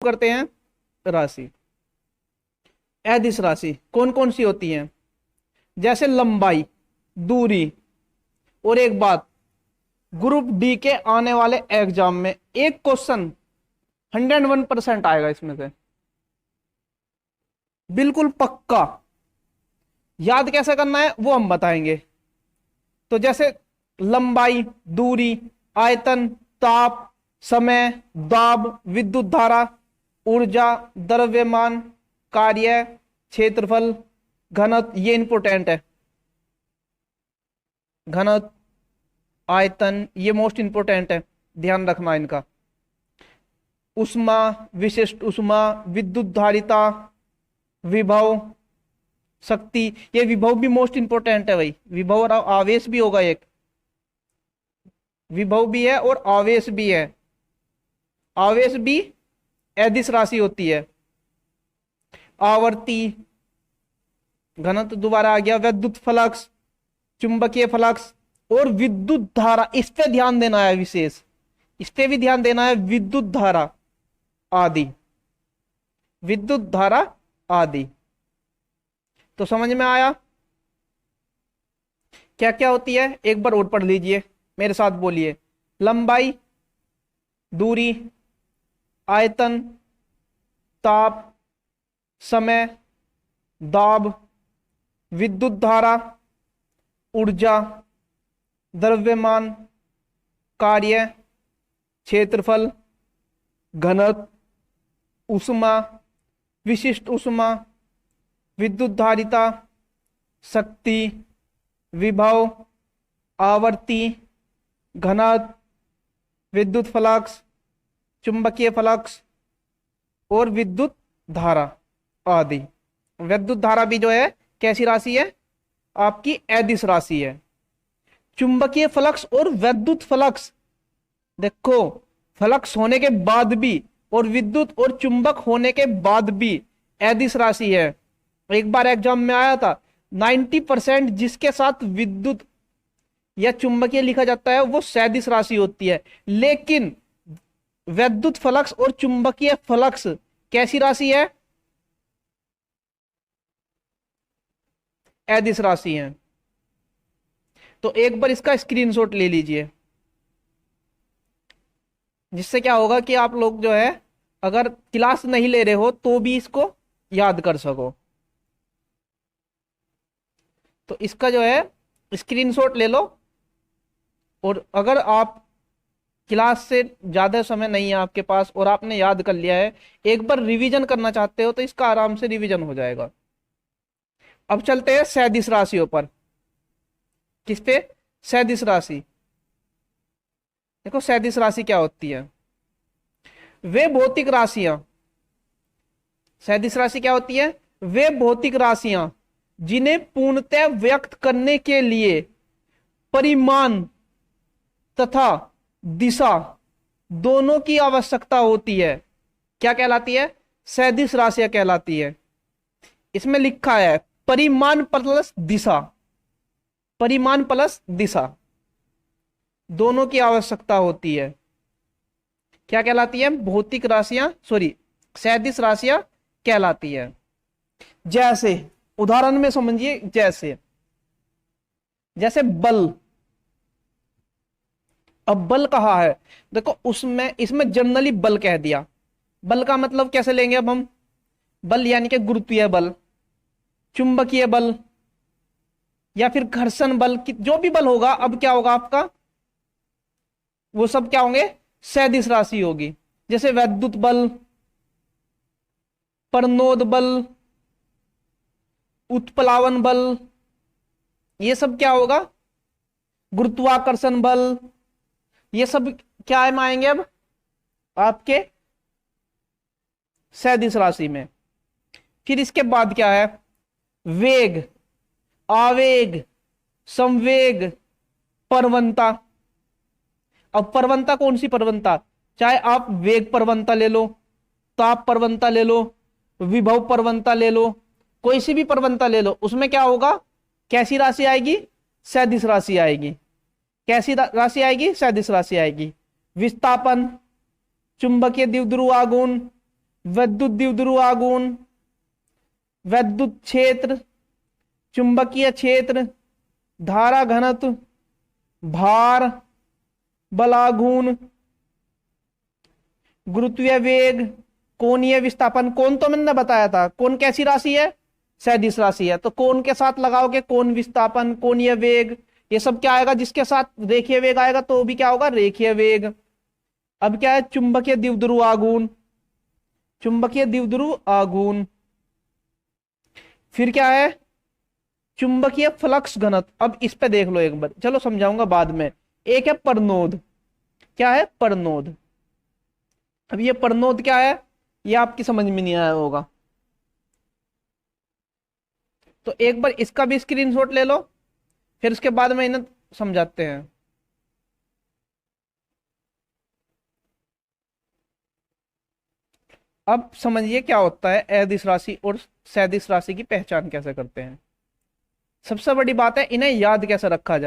करते हैं राशि। अदिश राशि कौन कौन सी होती हैं? जैसे लंबाई, दूरी। और एक बात, ग्रुप डी के आने वाले एग्जाम में एक क्वेश्चन 101% आएगा इसमें से, बिल्कुल पक्का। याद कैसे करना है वो हम बताएंगे। तो जैसे लंबाई, दूरी, आयतन, ताप, समय, दाब, विद्युत धारा, ऊर्जा, द्रव्यमान, कार्य, क्षेत्रफल, घनत्व, ये इंपोर्टेंट है। घनत्व, आयतन, ये मोस्ट इंपोर्टेंट है, ध्यान रखना इनका। उष्मा, विशिष्ट उष्मा, विद्युत धारिता, विभव, शक्ति। ये विभव भी मोस्ट इंपोर्टेंट है भाई। विभव और आवेश भी होगा एक, विभव भी है और आवेश भी है। आवेश भी अदिश राशि होती है। आवर्ती, घनत्व दोबारा आ गया, विद्युत फ्लक्स, चुंबकीय फ्लक्स और विद्युत धारा। इस पे ध्यान देना है विशेष, इस पे भी ध्यान देना है। विद्युत धारा आदि, विद्युत धारा आदि। तो समझ में आया क्या क्या होती है? एक बार और पढ़ लीजिए, मेरे साथ बोलिए। लंबाई, दूरी, आयतन, ताप, समय, दाब, विद्युत धारा, ऊर्जा, द्रव्यमान, कार्य, क्षेत्रफल, घनत्व, उष्मा, विशिष्ट उष्मा, विद्युत धारिता, शक्ति, विभव, आवर्ती, घनत्व, विद्युत फ्लक्स, चुंबकीय फ्लक्स और विद्युत धारा आदि। विद्युत धारा भी जो है कैसी राशि है? आपकी अदिश राशि है। चुंबकीय फ्लक्स और विद्युत फ्लक्स, देखो, फ्लक्स होने के बाद भी और विद्युत और चुंबक होने के बाद भी अदिश राशि है। एक बार एग्जाम में आया था, 90% जिसके साथ विद्युत या चुंबकीय लिखा जाता है वो सदिश राशि होती है। लेकिन विद्युत फ्लक्स और चुंबकीय फ्लक्स कैसी राशि है? अदिश राशि है। तो एक बार इसका स्क्रीनशॉट ले लीजिए, जिससे क्या होगा कि आप लोग जो है अगर क्लास नहीं ले रहे हो तो भी इसको याद कर सको। तो इसका जो है स्क्रीनशॉट ले लो। और अगर आप क्लास से ज्यादा समय नहीं है आपके पास और आपने याद कर लिया है, एक बार रिवीजन करना चाहते हो तो इसका आराम से रिवीजन हो जाएगा। अब चलते हैं सदिश राशियों पर। किस पे? सदिश राशि। देखो सदिश राशि क्या होती है? वे भौतिक राशियां, सदिश राशि क्या होती है? वे भौतिक राशियां जिन्हें पूर्णतः व्यक्त करने के लिए परिमाण तथा दिशा दोनों की आवश्यकता होती है। क्या कहलाती है? सदिश राशियां कहलाती है। इसमें लिखा है परिमाण प्लस दिशा, परिमाण प्लस दिशा दोनों की आवश्यकता होती है। क्या कहलाती है? भौतिक राशियां, सॉरी, सदिश राशियां कहलाती है। जैसे उदाहरण में समझिए, जैसे जैसे बल। अब बल कहा है, देखो उसमें इसमें जनरली बल कह दिया। बल का मतलब कैसे लेंगे अब हम? बल यानी कि गुरुत्वीय बल, चुंबकीय बल या फिर घर्षण बल, जो भी बल होगा, अब क्या होगा आपका? वो सब क्या होंगे? सदिश राशि होगी। जैसे वैद्युत बल, प्रणोद बल, उत्प्लावन बल, ये सब क्या होगा? गुरुत्वाकर्षण बल। ये सब क्या में आएंगे अब आपके सदिश राशि में। फिर इसके बाद क्या है? वेग, आवेग, संवेग, प्रवणता। अब प्रवणता कौन सी प्रवणता? चाहे आप वेग प्रवणता ले लो, ताप प्रवणता ले लो, विभव प्रवणता ले लो, कोई सी भी प्रवणता ले लो, उसमें क्या होगा? कैसी राशि आएगी? सदिश राशि आएगी। कैसी राशि आएगी? सदिश राशि आएगी। विस्थापन, चुंबकीय द्विध्रुव आघूर्ण, विद्युत द्विध्रुव आघूर्ण, विद्युत क्षेत्र, चुंबकीय क्षेत्र, धारा घनत्व, भार, बलाघूर्ण, गुरुत्वीय वेग, कोणीय विस्थापन। कोण तो मैंने बताया था, कोण कैसी राशि है, सदिश राशि है, तो कोण के साथ लगाओगे कोण विस्थापन, कोणीय वेग, ये सब क्या आएगा, जिसके साथ रेखीय वेग आएगा तो भी क्या होगा, रेखीय वेग। अब क्या है, चुंबकीय द्विध्रुव आघूर्ण, चुंबकीय द्विध्रुव आघूर्ण। फिर क्या है, चुंबकीय फ्लक्स घनत्व। अब इस पे देख लो एक बार, चलो समझाऊंगा बाद में। एक है परनोद, क्या है, परनोद। अब ये परनोद क्या है, ये आपकी समझ में नहीं आया होगा, तो एक बार इसका भी स्क्रीनशॉट ले लो, फिर उसके बाद में इन्हें समझाते हैं। अब समझिए क्या होता है अदिश राशि और सदिश राशि की पहचान कैसे करते हैं। सबसे बड़ी बात है इन्हें याद कैसे रखा जाए।